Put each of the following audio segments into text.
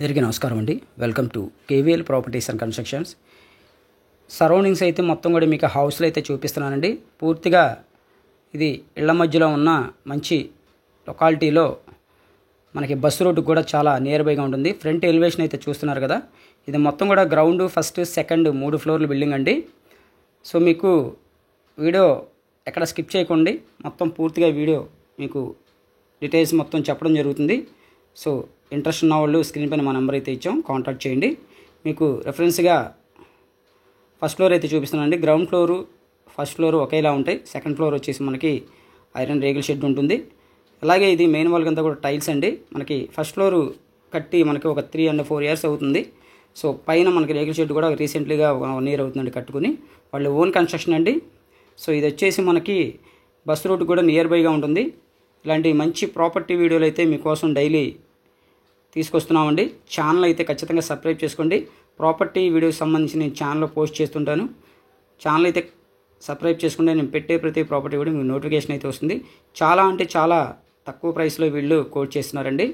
అందరికీ నమస్కారం అండి. Welcome to KVL properties and constructions. Surroundings అయితే మొత్తం కూడా మీకు హౌస్లో అయితే చూపిస్తున్నానండి. పూర్తిగా ఇది ఇళ్ల మధ్యలో ఉన్న మంచి లొకాలిటీలో మనకి బస్సు రోడ్డు కూడా చాలా నియర్ బైగా ఉంటుంది. ఫ్రంట్ ఎలివేషన్ అయితే చూస్తున్నారు కదా, ఇది మొత్తం కూడా గ్రౌండ్, ఫస్ట్, సెకండ్ 3 ఫ్లోర్ల బిల్డింగ్ అండి. సో మీకు వీడియో ఎక్కడ స్కిప్ చేయకండి, మొత్తం పూర్తిగా వీడియో మీకు డీటెయిల్స్ మొత్తం చెప్పడం జరుగుతుంది. సో ఇంట్రెస్ట్ ఉన్న వాళ్ళు స్క్రీన్ పైన మా నెంబర్ అయితే ఇచ్చాం, కాంటాక్ట్ చేయండి. మీకు రెఫరెన్స్గా ఫస్ట్ ఫ్లోర్ అయితే చూపిస్తున్నానండి. గ్రౌండ్ ఫ్లోరు, ఫస్ట్ ఫ్లోర్ ఒకేలా ఉంటాయి. సెకండ్ ఫ్లోర్ వచ్చేసి మనకి ఐరన్ రేగుల షెడ్ ఉంటుంది. అలాగే ఇది మెయిన్ వాల్కి అంతా కూడా టైల్స్ అండి. మనకి ఫస్ట్ ఫ్లోరు కట్టి మనకి ఒక 3 and 4 years అవుతుంది. సో పైన మనకి రేగుల షెడ్ కూడా రీసెంట్లీగా 1 year అవుతుందండి కట్టుకుని. వాళ్ళు ఓన్ కన్స్ట్రక్షన్ అండి. సో ఇది వచ్చేసి మనకి బస్ రోడ్ కూడా నియర్ బైగా ఉంటుంది. ఇలాంటి మంచి ప్రాపర్టీ వీడియోలు అయితే మీకోసం డైలీ తీసుకొస్తున్నామండి. ఛానల్ అయితే ఖచ్చితంగా సబ్స్క్రైబ్ చేసుకోండి. ప్రాపర్టీ వీడియోకి సంబంధించి నేను ఛానల్లో పోస్ట్ చేస్తుంటాను. ఛానల్ అయితే సబ్స్క్రైబ్ చేసుకుంటే నేను పెట్టే ప్రతి ప్రాపర్టీ వీడియో మీకు నోటిఫికేషన్ అయితే వస్తుంది. చాలా అంటే చాలా తక్కువ ప్రైస్లో వీళ్ళు కోట్ చేస్తున్నారండి.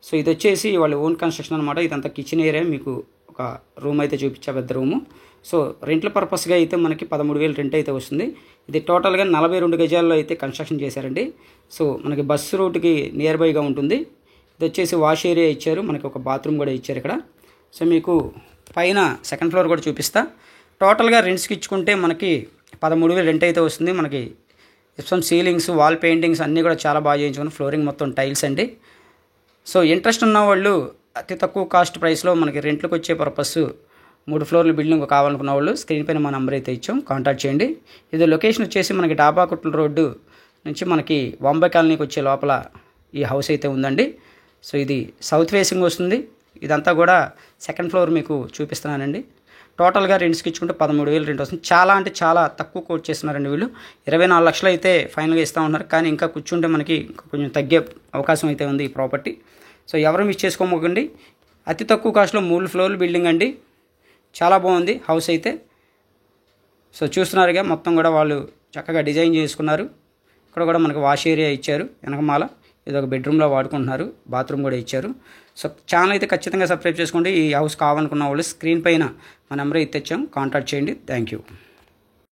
సో ఇది వచ్చేసి వాళ్ళ ఓన్ కన్స్ట్రక్షన్ అనమాట. ఇదంతా కిచెన్ ఏరియా. మీకు ఒక రూమ్ అయితే చూపించా, పెద్ద రూము. సో రెంట్ల పర్పస్గా అయితే మనకి 13,000 రెంట్ అయితే వస్తుంది. ఇది టోటల్గా 42 గజాల్లో అయితే కన్స్ట్రక్షన్ చేశారండి. సో మనకి బస్సు రూట్కి నియర్ బైగా ఉంటుంది. ఇది వచ్చేసి వాష్ ఏరియా ఇచ్చారు, మనకి ఒక బాత్రూమ్ కూడా ఇచ్చారు ఇక్కడ. సో మీకు పైన సెకండ్ ఫ్లోర్ కూడా చూపిస్తా. టోటల్గా రెంట్స్కి ఇచ్చుకుంటే మనకి 13,000 రెంట్ అయితే వస్తుంది. మనకి జిప్సమ్ సీలింగ్స్, వాల్ పెయింటింగ్స్ అన్నీ కూడా చాలా బాగా చేయించుకుని, ఫ్లోరింగ్ మొత్తం టైల్స్ అండి. సో ఇంట్రెస్ట్ ఉన్న వాళ్ళు అతి తక్కువ కాస్ట్ ప్రైస్లో మనకి రెంట్లకు వచ్చే పర్పస్ 3 ఫ్లోర్ల బిల్డింగ్ కావాలనుకున్న వాళ్ళు స్క్రీన్ పైన మా నెంబర్ అయితే ఇచ్చాం, కాంటాక్ట్ చేయండి. ఇది లొకేషన్ వచ్చేసి మనకి డాబాకుట్ల రోడ్డు నుంచి మనకి బాంబే కాలనీకి వచ్చే లోపల ఈ హౌస్ అయితే ఉందండి. సో ఇది సౌత్ ఫేసింగ్ వస్తుంది. ఇదంతా కూడా సెకండ్ ఫ్లోర్ మీకు చూపిస్తున్నానండి. టోటల్గా రెంట్స్కి ఇచ్చుకుంటే 13,000 రెంట్ వస్తుంది. చాలా అంటే చాలా తక్కువ కోట్ చేస్తున్నారండి వీళ్ళు. 24 లక్షలు అయితే ఫైనల్గా ఇస్తూ ఉన్నారు. కానీ ఇంకా కూర్చుంటే మనకి కొంచెం తగ్గే అవకాశం అయితే ఉంది ఈ ప్రాపర్టీ. సో ఎవరు మిస్ చేసుకోమోకండి. అతి తక్కువ కాస్ట్లో 3 ఫ్లోర్ల బిల్డింగ్ అండి. చాలా బాగుంది హౌస్ అయితే. సో చూస్తున్నారుగా, మొత్తం కూడా వాళ్ళు చక్కగా డిజైన్ చేసుకున్నారు. ఇక్కడ కూడా మనకి వాష్ ఏరియా ఇచ్చారు, వెనకమాల ఇది ఒక బెడ్రూమ్లో వాడుకుంటున్నారు, బాత్రూమ్ కూడా ఇచ్చారు. సో ఛానల్ అయితే ఖచ్చితంగా సబ్స్క్రైబ్ చేసుకోండి. ఈ హౌస్ కావాలనుకున్న వాళ్ళు స్క్రీన్ పైన మా నెంబర్ అయితే ఇచ్చాం, కాంటాక్ట్ చేయండి. Thank you.